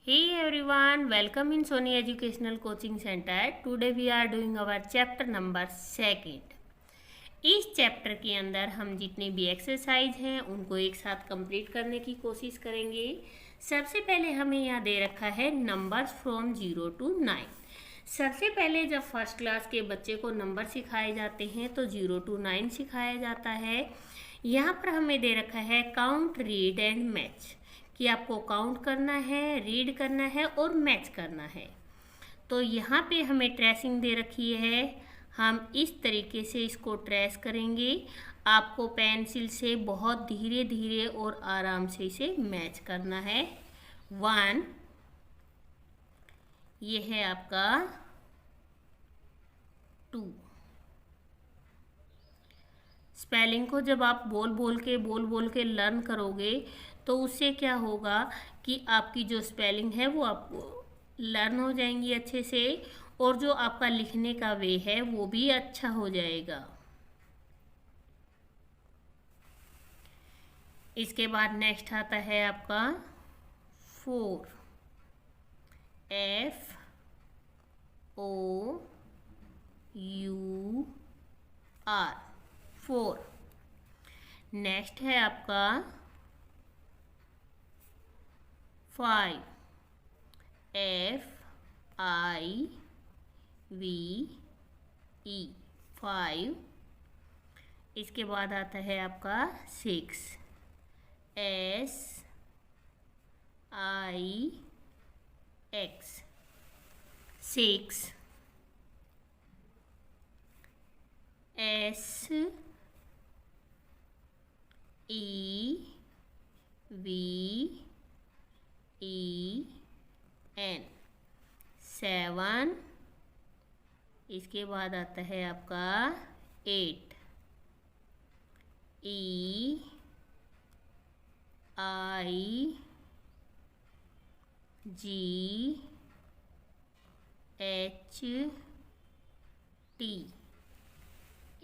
Hey everyone, welcome in Sony Educational Coaching Center. Today we are doing our chapter number 2. इस chapter के अंदर हम जितने भी एक्सरसाइज हैं उनको एक साथ कंप्लीट करने की कोशिश करेंगे। सबसे पहले हमें यहाँ दे रखा है नंबर्स फ्रॉम 0 to 9। सबसे पहले जब फर्स्ट क्लास के बच्चे को नंबर सिखाए जाते हैं तो 0 to 9 सिखाया जाता है। यहाँ पर हमें दे रखा है काउंट, रीड एंड मैच, कि आपको काउंट करना है, रीड करना है और मैच करना है। तो यहाँ पे हमें ट्रेसिंग दे रखी है, हम इस तरीके से इसको ट्रेस करेंगे। आपको पेंसिल से बहुत धीरे धीरे और आराम से इसे मैच करना है। 1, ये है आपका 2। स्पेलिंग को जब आप बोल बोल के लर्न करोगे तो उससे क्या होगा कि आपकी जो स्पेलिंग है वो आपको लर्न हो जाएंगी अच्छे से, और जो आपका लिखने का वे है वो भी अच्छा हो जाएगा। इसके बाद नेक्स्ट आता है आपका 4, FOUR, 4। नेक्स्ट है आपका 5, FIVE, 5। इसके बाद आता है आपका 6, SIX, 6। SEVEN, 7। इसके बाद आता है आपका 8, EIGHT,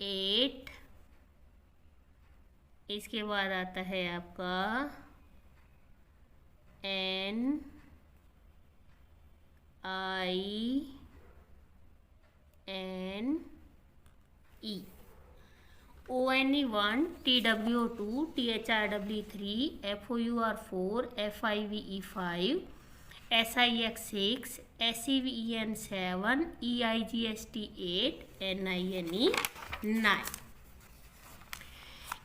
8। इसके बाद आता है आपका NINE, 1, TWO2, THRW3, FOUR4, FIVE 5, SIX 6, SEVEN 7, EIGST 8, NINE 9।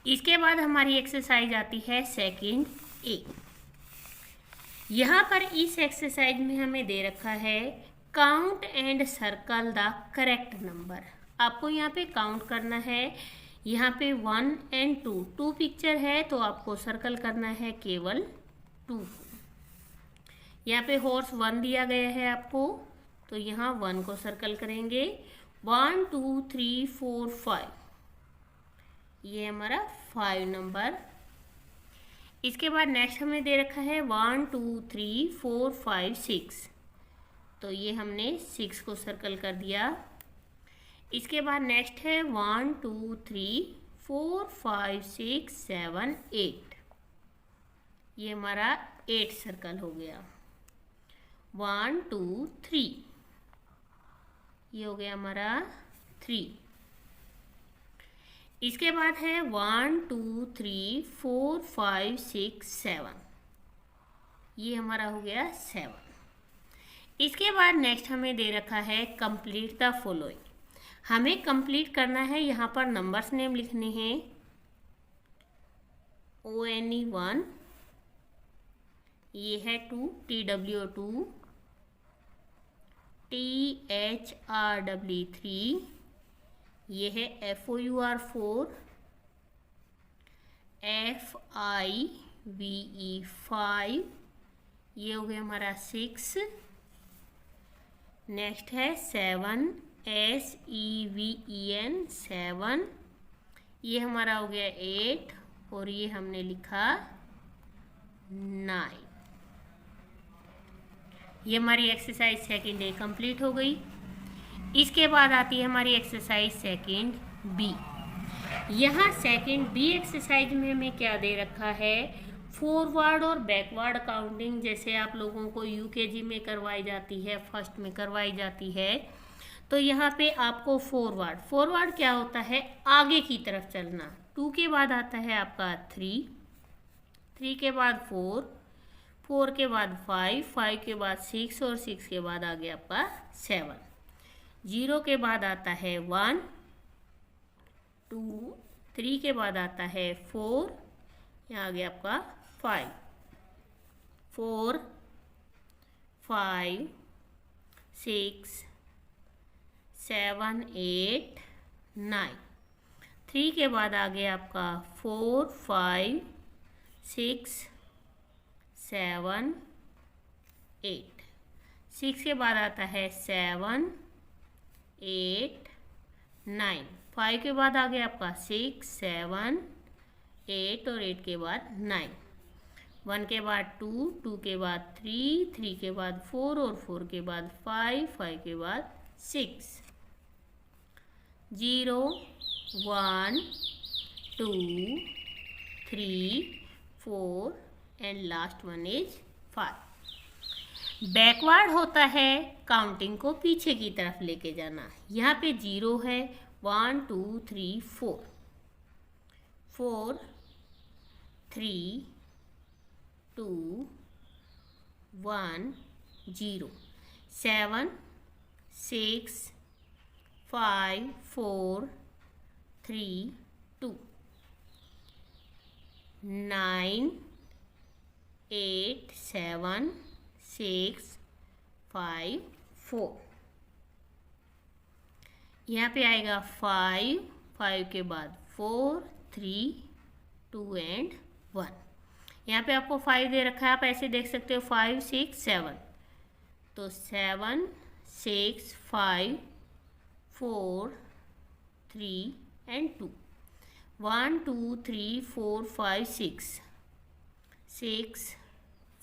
इसके बाद हमारी एक्सरसाइज आती है सेकंड ए। यहाँ पर इस एक्सरसाइज में हमें दे रखा है count and circle the correct number. आपको यहाँ पे काउंट करना है। यहाँ पे 1 and 2 पिक्चर है तो आपको सर्कल करना है केवल 2। यहाँ पे हॉर्स 1 दिया गया है आपको, तो यहाँ 1 को सर्कल करेंगे। 1 2 3 4 5, ये हमारा 5 नंबर। इसके बाद नेक्स्ट हमें दे रखा है 1 2 3 4 5 6, तो ये हमने 6 को सर्कल कर दिया। इसके बाद नेक्स्ट है 1 2 3 4 5 6 7 8, ये हमारा 8 सर्कल हो गया। 1 2 3, ये हो गया हमारा 3। इसके बाद है 1 2 3 4 5 6 7, ये हमारा हो गया 7। इसके बाद नेक्स्ट हमें दे रखा है कंप्लीट द फॉलोइंग। हमें कंप्लीट करना है, यहाँ पर नंबर्स नेम लिखने हैं। ONE1, ये है 2, TWO2, THRW3, ये है FOUR4, FIVE 5, ये हो गया हमारा 6। नेक्स्ट है 7, SEVEN 7, ये हमारा हो गया 8, और ये हमने लिखा 9। ये हमारी एक्सरसाइज सेकंड ए कंप्लीट हो गई। इसके बाद आती है हमारी एक्सरसाइज सेकंड बी। यहाँ सेकंड बी एक्सरसाइज में हमें क्या दे रखा है, फॉरवर्ड और बैकवर्ड काउंटिंग जैसे आप लोगों को यूकेजी में करवाई जाती है, फर्स्ट में करवाई जाती है, तो यहाँ पे आपको फॉरवर्ड क्या होता है, आगे की तरफ चलना। 2 के बाद आता है आपका 3 के बाद 4 के बाद 5 के बाद 6 और 6 के बाद आ गया आपका 7। 0 के बाद आता है 1 2, 3 के बाद आता है 4, यहाँ आ गया आपका 5 4 5 6 7 8 9। 3 के बाद आ गया आपका 4 5 6 7 8। 6 के बाद आता है 7 8 9। 5 के बाद आ गया आपका 6 7 8 और 8 के बाद 9। 1 के बाद 2, 2 के बाद 3, 3 के बाद 4 और 4 के बाद 5, 5 के बाद 6। 0 1 2 3 4 and last one is 5। Backward होता है काउंटिंग को पीछे की तरफ लेके जाना। यहाँ पे 0 है, 1 2 3 4 4 3 2 1 0 7 6 5 4 3 2 9 8 7 6 5 4। यहाँ पे आएगा 5 के बाद 4 3 2 एंड 1। यहाँ पे आपको 5 दे रखा है, आप ऐसे देख सकते हो 5 6 7, तो 7 6 5 4 3 एंड 2। 1 2 3 4 5 6 6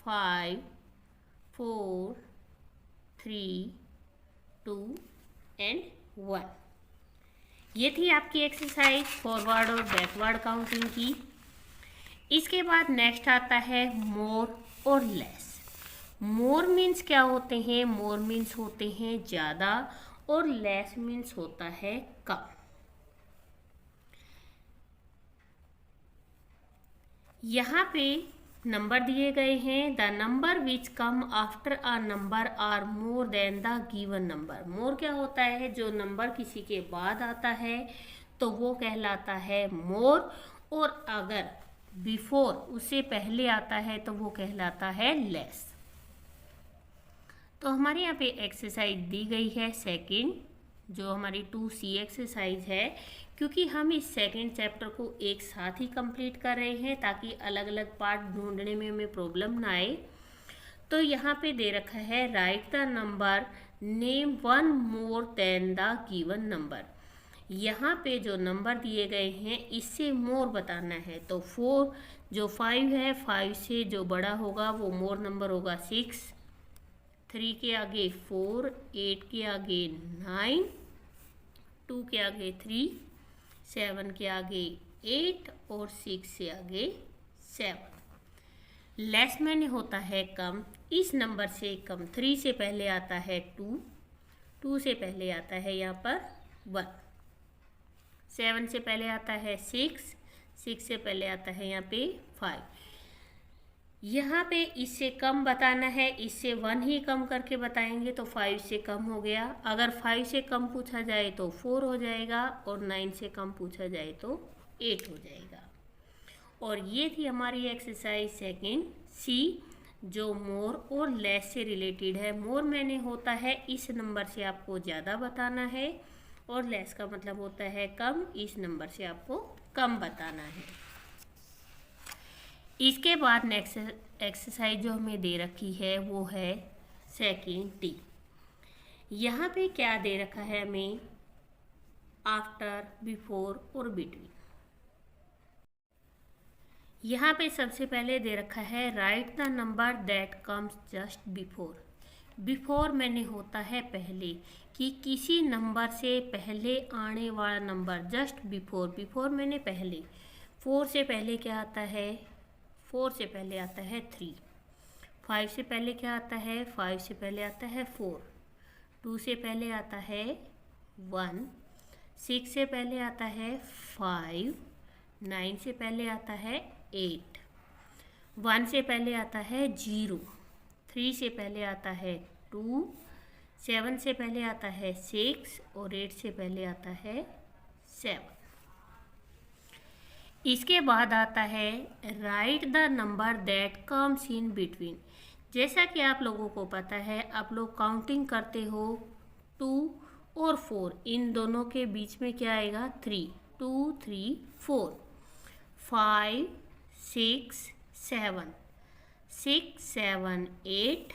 5 4 3 2 एंड 1। ये थी आपकी एक्सरसाइज फॉरवर्ड और बैकवर्ड काउंटिंग की। इसके बाद नेक्स्ट आता है मोर और लेस। मोर मीन्स क्या होते हैं, मोर मीन्स होते हैं ज़्यादा और लेस मीन्स होता है कम। यहाँ पे नंबर दिए गए हैं, the number which come after a number are more than the given number. More क्या होता है, जो नंबर किसी के बाद आता है तो वो कहलाता है मोर, और अगर बिफोर उससे पहले आता है तो वो कहलाता है लेस। तो हमारे यहाँ पे एक्सरसाइज दी गई है सेकंड, जो हमारी 2C एक्सरसाइज है, क्योंकि हम इस सेकंड चैप्टर को एक साथ ही कंप्लीट कर रहे हैं ताकि अलग अलग पार्ट ढूंढने में हमें प्रॉब्लम ना आए। तो यहाँ पे दे रखा है right the number name 1 more than the given number. यहाँ पे जो नंबर दिए गए हैं इससे मोर बताना है, तो 4 जो 5 है, 5 से जो बड़ा होगा वो मोर नंबर होगा 6, 3 के आगे 4, 8 के आगे 9, 2 के आगे 3, 7 के आगे 8 और 6 से आगे 7। लेस मैंने होता है कम, इस नंबर से कम। 3 से पहले आता है 2, 2 से पहले आता है यहाँ पर 1, 7 से पहले आता है 6, 6 से पहले आता है यहाँ पे 5। यहाँ पे इससे कम बताना है, इससे 1 ही कम करके बताएंगे तो 5 से कम हो गया। अगर 5 से कम पूछा जाए तो 4 हो जाएगा, और 9 से कम पूछा जाए तो 8 हो जाएगा। और ये थी हमारी एक्सरसाइज सेकंड C, जो मोर और लेस से रिलेटेड है। मोर मैंने होता है इस नंबर से आपको ज़्यादा बताना है, और लेस का मतलब होता है कम, इस नंबर से आपको कम बताना है। इसके बाद नेक्स्ट एक्सरसाइज जो हमें दे रखी है वो है सेकंड D। यहाँ पे क्या दे रखा है हमें, आफ्टर, बिफोर और बिटवीन। यहाँ पे सबसे पहले दे रखा है right the number that comes just before. Before मैंने होता है पहले, कि किसी नंबर से पहले आने वाला नंबर, जस्ट बिफोर। बिफोर मैंने पहले, 4 से पहले क्या आता है 4 से पहले आता है 3, 5 से पहले क्या आता है, 5 से पहले आता है 4, 2 से पहले आता है 1, 6 से पहले आता है 5, 9 से पहले आता है 8, 1 से पहले आता है 0, 3 से पहले आता है 2, 7 से पहले आता है 6 और 8 से पहले आता है 7। इसके बाद आता है right the number that comes in between. जैसा कि आप लोगों को पता है, आप लोग काउंटिंग करते हो 2 और 4, इन दोनों के बीच में क्या आएगा, 3, 2 3 4, 5 6 7, 6 7 8,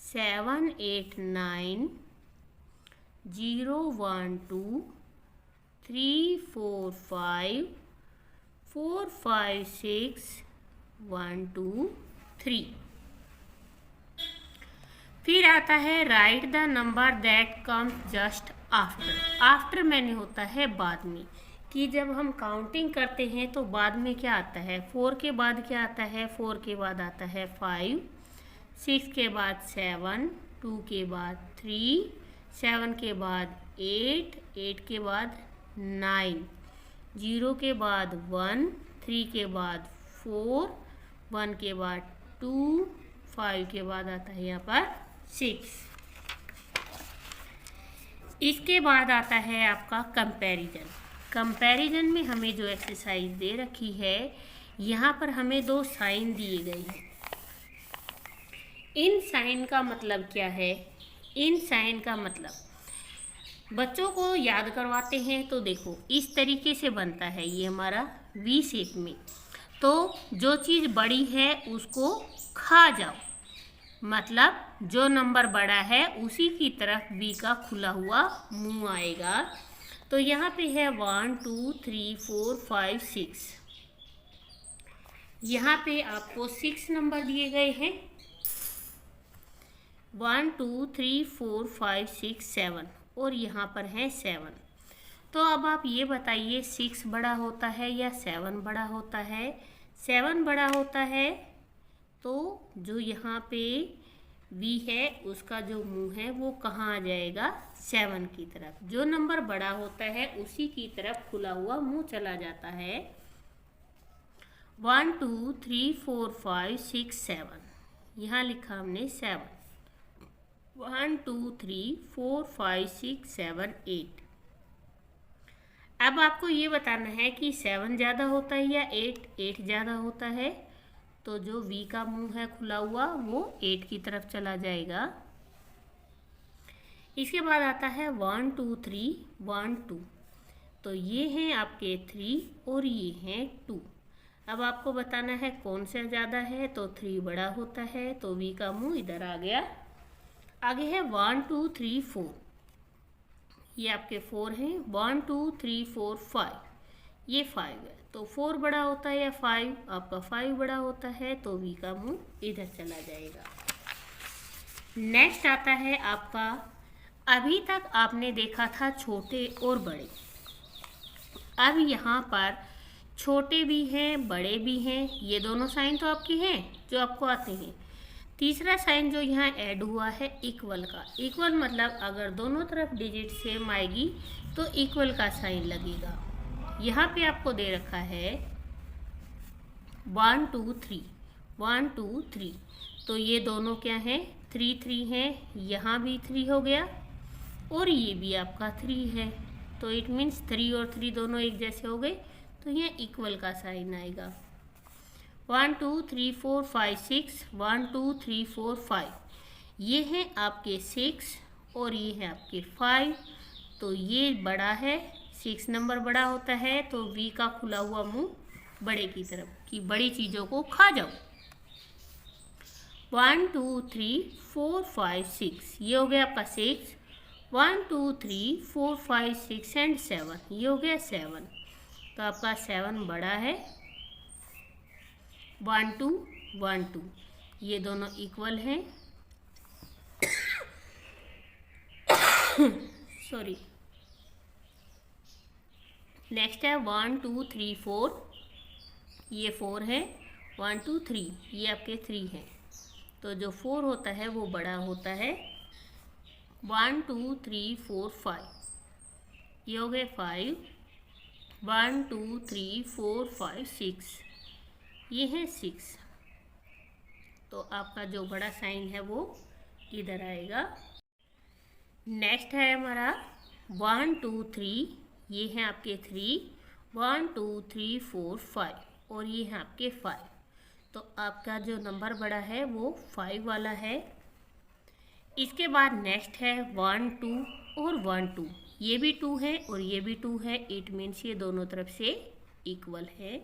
7 8 9, 0 1 2, 3 4 5, 4 5 6 1 2 3। फिर आता है right the number that comes just after. After मैंने होता है बाद में, कि जब हम काउंटिंग करते हैं तो बाद में क्या आता है, 4 के बाद क्या आता है, 4 के बाद आता है 5, 6 के बाद 7, 2 के बाद 3, 7 के बाद 8, 8 के बाद 9, 0 के बाद 1, 3 के बाद 4, 1 के बाद 2, 5 के बाद आता है यहाँ पर 6। इसके बाद आता है आपका कंपैरिजन। कंपैरिजन में हमें जो एक्सरसाइज दे रखी है, यहाँ पर हमें 2 साइन दिए गए हैं। इन साइन का मतलब क्या है, इन साइन का मतलब बच्चों को याद करवाते हैं तो देखो इस तरीके से बनता है, ये हमारा वी शेप में। तो जो चीज़ बड़ी है उसको खा जाओ, मतलब जो नंबर बड़ा है उसी की तरफ वी का खुला हुआ मुंह आएगा। तो यहाँ पे है 1 2 3 4 5 6, यहाँ पे आपको 6 नंबर दिए गए हैं, 1 2 3 4 5 6 7 और यहाँ पर है 7। तो अब आप ये बताइए 6 बड़ा होता है या 7 बड़ा होता है। 7 बड़ा होता है तो जो यहाँ पे वी है उसका जो मुंह है वो कहाँ आ जाएगा, 7 की तरफ। जो नंबर बड़ा होता है उसी की तरफ खुला हुआ मुंह चला जाता है। 1 2 3 4 5 6 7, यहाँ लिखा हमने 7, 1 2 3 4 5 6 7 8। अब आपको ये बताना है कि 7 ज़्यादा होता है या 8 ज़्यादा होता है। तो जो वी का मुंह है खुला हुआ वो 8 की तरफ चला जाएगा। इसके बाद आता है 1 2 3 1 2, तो ये हैं आपके 3 और ये हैं 2। अब आपको बताना है कौन सा ज़्यादा है, तो 3 बड़ा होता है, तो वी का मुंह इधर आ गया। आगे है 1 2 3 4, ये आपके 4 हैं, 1 2 3 4 5, ये 5 है। तो 4 बड़ा होता है या 5, आपका 5 बड़ा होता है, तो वी का मुंह इधर चला जाएगा। नेक्स्ट आता है आपका, अभी तक आपने देखा था छोटे और बड़े, अब यहाँ पर छोटे भी हैं बड़े भी हैं। ये दोनों साइन तो आपके हैं जो आपको आते हैं। तीसरा साइन जो यहाँ ऐड हुआ है इक्वल का, इक्वल मतलब अगर दोनों तरफ डिजिट सेम आएगी तो इक्वल का साइन लगेगा। यहाँ पे आपको दे रखा है 1 2 3 1 2 3, तो ये दोनों क्या हैं, 3 3 हैं, यहाँ भी 3 हो गया और ये भी आपका 3 है। तो इट मीन्स 3 और 3 दोनों एक जैसे हो गए, तो ये इक्वल का साइन आएगा। 1 2 3 4 5 6, 1 2 3 4 5, ये हैं आपके 6 और ये है आपके 5। तो ये बड़ा है, 6 नंबर बड़ा होता है, तो वी का खुला हुआ मुंह बड़े की तरफ, कि बड़ी चीज़ों को खा जाओ। 1 2 3 4 5 6, ये हो गया आपका 6, 1 2 3 4 5 6 एंड 7, ये हो गया 7। तो आपका 7 बड़ा है, 1 2 1 2, ये दोनों इक्वल हैं। सॉरी, नेक्स्ट है 1 2 3 4, ये 4 है 1 2 3, ये आपके 3 हैं। तो जो 4 होता है वो बड़ा होता है। 1 2 3 4 5, ये हो गए 5। 1 2 3 4 5 6, ये है 6। तो आपका जो बड़ा साइन है वो इधर आएगा। नेक्स्ट है हमारा 1 2 3, ये हैं आपके 3। 1 2 3 4 5, और ये हैं आपके 5। तो आपका जो नंबर बड़ा है वो 5 वाला है। इसके बाद नेक्स्ट है 1 2 और 1 2, ये भी 2 है और ये भी 2 है। इट मीन्स ये दोनों तरफ से इक्वल है।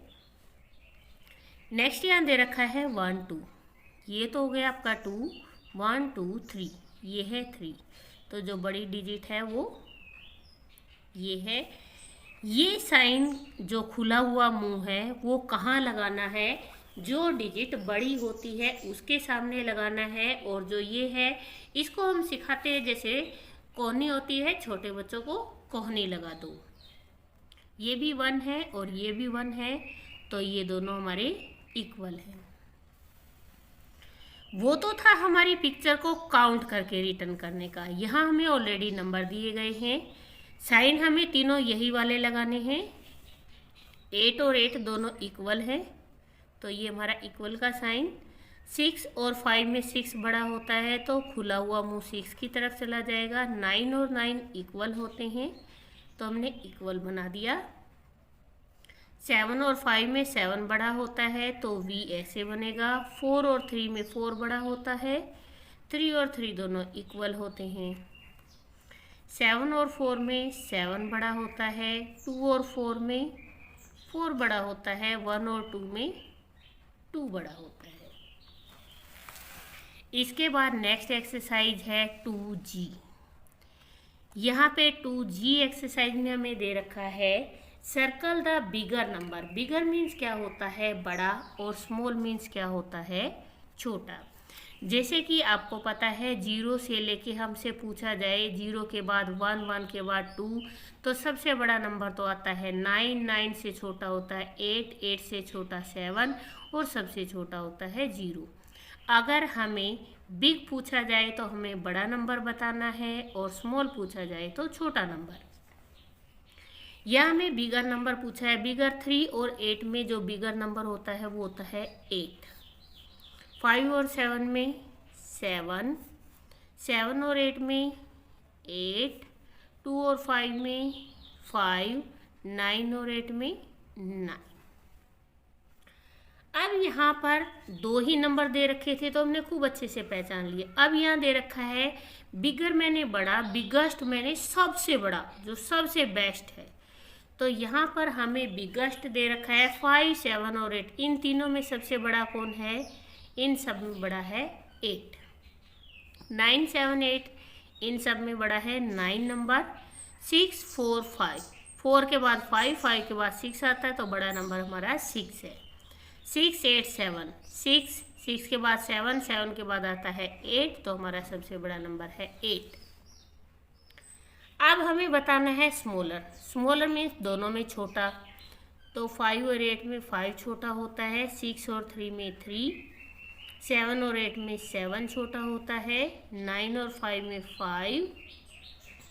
नेक्स्ट यहाँ दे रखा है 1 2, ये तो हो गया आपका 2। 1 2 3, ये है 3। तो जो बड़ी डिजिट है वो ये है। ये साइन जो खुला हुआ मुंह है वो कहाँ लगाना है? जो डिजिट बड़ी होती है उसके सामने लगाना है। और जो ये है इसको हम सिखाते हैं, जैसे कोहनी होती है, छोटे बच्चों को कोहनी लगा दो। ये भी 1 है और ये भी 1 है, तो ये दोनों हमारे इक्वल हैं। वो तो था हमारी पिक्चर को काउंट करके रिटर्न करने का। यहाँ हमें ऑलरेडी नंबर दिए गए हैं। साइन हमें तीनों यही वाले लगाने हैं। 8 और 8 दोनों इक्वल है, तो ये हमारा इक्वल का साइन। 6 और 5 में 6 बड़ा होता है, तो खुला हुआ मुंह 6 की तरफ चला जाएगा। 9 और 9 इक्वल होते हैं, तो हमने इक्वल बना दिया। 7 और 5 में 7 बड़ा होता है, तो V ऐसे बनेगा। 4 और 3 में 4 बड़ा होता है। 3 और 3 दोनों इक्वल होते हैं। 7 और 4 में 7 बड़ा होता है। 2 और 4 में 4 बड़ा होता है। 1 और 2 में 2 बड़ा होता है। इसके बाद नेक्स्ट एक्सरसाइज है 2G। यहाँ पे 2G एक्सरसाइज में हमें दे रखा है circle the bigger number. Bigger means क्या होता है? बड़ा, और स्मॉल मीन्स क्या होता है? छोटा। जैसे कि आपको पता है 0 से लेके हमसे पूछा जाए 0 के बाद 1, 1 के बाद 2, तो सबसे बड़ा नंबर तो आता है 9, 9 से छोटा होता है 8, 8 से छोटा 7, और सबसे छोटा होता है 0। अगर हमें बिग पूछा जाए तो हमें बड़ा नंबर बताना है, और स्मॉल पूछा जाए तो छोटा नंबर। यह हमें बिगर नंबर पूछा है। बिगर 3 और 8 में जो बिगर नंबर होता है वो होता है 8। 5 और 7 में 7, 7 और 8 में 8, 2 और 5 में 5, 9 और 8 में 9। अब यहाँ पर 2 ही नंबर दे रखे थे, तो हमने खूब अच्छे से पहचान लिए। अब यहाँ दे रखा है बिगर मैंने बड़ा, बिगेस्ट मैंने सबसे बड़ा, जो सबसे बेस्ट है। तो यहाँ पर हमें बिगेस्ट दे रखा है 5, 7 और 8। इन तीनों में सबसे बड़ा कौन है? इन सब में बड़ा है 8। 9, 7, 8 इन सब में बड़ा है 9 नंबर। 6, 4, 5, 4 के बाद 5, 5 के बाद 6 आता है, तो बड़ा नंबर हमारा 6 है। 6, 8, 7, 6, 6 के बाद 7, 7 के बाद आता है 8, तो हमारा सबसे बड़ा नंबर है 8। अब हमें बताना है स्मॉलर। स्मॉलर मीन्स दोनों में छोटा, तो 5 और 8 में 5 छोटा होता है। 6 और 3 में 3, 7 और 8 में 7 छोटा होता है। 9 और 5 में 5,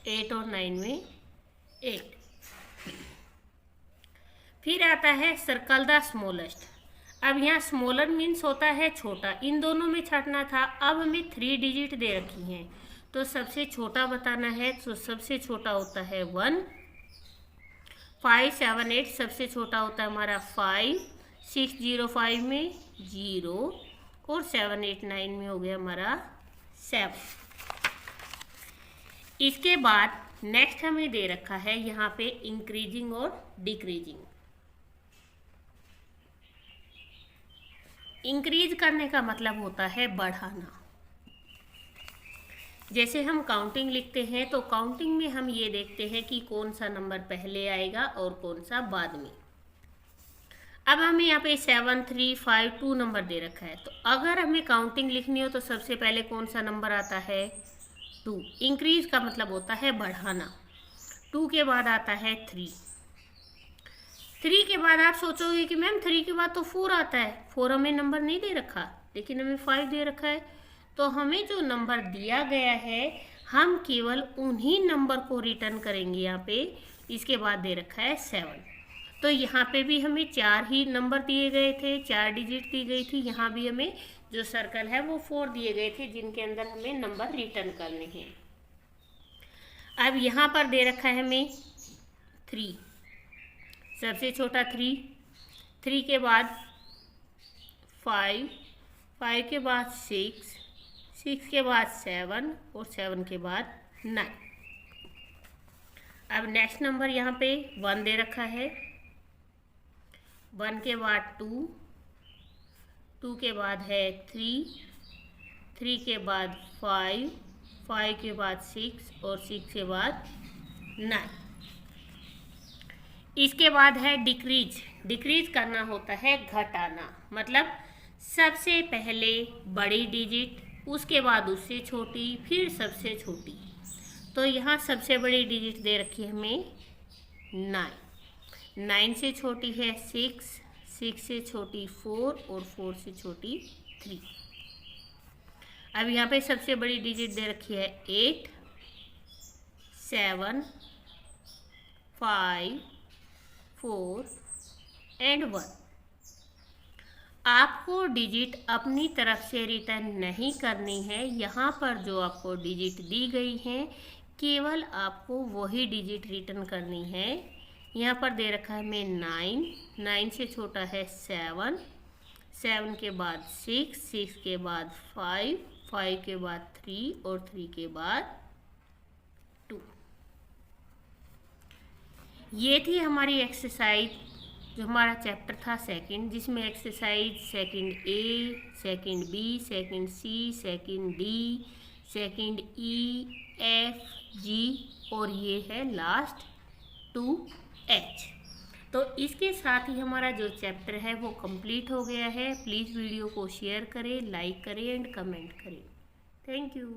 8 और 9 में 8। फिर आता है सर्कल द स्मॉलेस्ट। अब यहाँ स्मॉलर मीन्स होता है छोटा, इन दोनों में छांटना था। अब हमें 3 डिजिट दे रखी हैं, तो सबसे छोटा बताना है। तो सबसे छोटा होता है 1। 5, 7, 8 सबसे छोटा होता है हमारा 5। 6, 0, 5 में 0, और 7, 8, 9 में हो गया हमारा 7। इसके बाद नेक्स्ट हमें दे रखा है यहाँ पे इंक्रीजिंग और डिक्रीजिंग। इंक्रीज करने का मतलब होता है बढ़ाना। जैसे हम काउंटिंग लिखते हैं, तो काउंटिंग में हम ये देखते हैं कि कौन सा नंबर पहले आएगा और कौन सा बाद में। अब हमें यहाँ पे 7, 3, 5, 2 नंबर दे रखा है, तो अगर हमें काउंटिंग लिखनी हो तो सबसे पहले कौन सा नंबर आता है? 2। इंक्रीज का मतलब होता है बढ़ाना। 2 के बाद आता है 3। 3 के बाद आप सोचोगे कि मैम 3 के बाद तो 4 आता है, 4 हमें नंबर नहीं दे रखा, लेकिन हमें 5 दे रखा है। तो हमें जो नंबर दिया गया है हम केवल उन्हीं नंबर को रिटर्न करेंगे यहाँ पे। इसके बाद दे रखा है 7, तो यहाँ पे भी हमें 4 ही नंबर दिए गए थे, 4 डिजिट दी गई थी। यहाँ भी हमें जो सर्कल है वो 4 दिए गए थे जिनके अंदर हमें नंबर रिटर्न करने हैं। अब यहाँ पर दे रखा है हमें 3, सबसे छोटा 3 के बाद 5, 5 के बाद 6 के बाद 7 और 7 के बाद 9। अब नेक्स्ट नंबर यहाँ पे 1 दे रखा है, 1 के बाद 2 के बाद है 3 के बाद 5 के बाद 6 और 6 के बाद 9। इसके बाद है डिक्रीज करना होता है घटाना, मतलब सबसे पहले बड़ी डिजिट, उसके बाद उससे छोटी, फिर सबसे छोटी। तो यहाँ सबसे बड़ी डिजिट दे रखी है हमें 9 से छोटी है 6 से छोटी 4 और 4 से छोटी 3। अब यहाँ पे सबसे बड़ी डिजिट दे रखी है 8, 7, 5, 4 एंड 1। आपको डिजिट अपनी तरफ से रिटर्न नहीं करनी है। यहाँ पर जो आपको डिजिट दी गई हैं केवल आपको वही डिजिट रिटर्न करनी है। यहाँ पर दे रखा है हमें 9 से छोटा है 7 के बाद 6 के बाद 5 के बाद 3 और 3 के बाद 2। ये थी हमारी एक्सरसाइज, जो हमारा चैप्टर था सेकंड, जिसमें exercise second A, second B, second C, second D, second E, F, G और ये है लास्ट 2H। तो इसके साथ ही हमारा जो चैप्टर है वो कंप्लीट हो गया है। प्लीज़ वीडियो को शेयर करें, लाइक करें एंड कमेंट करें। Thank you.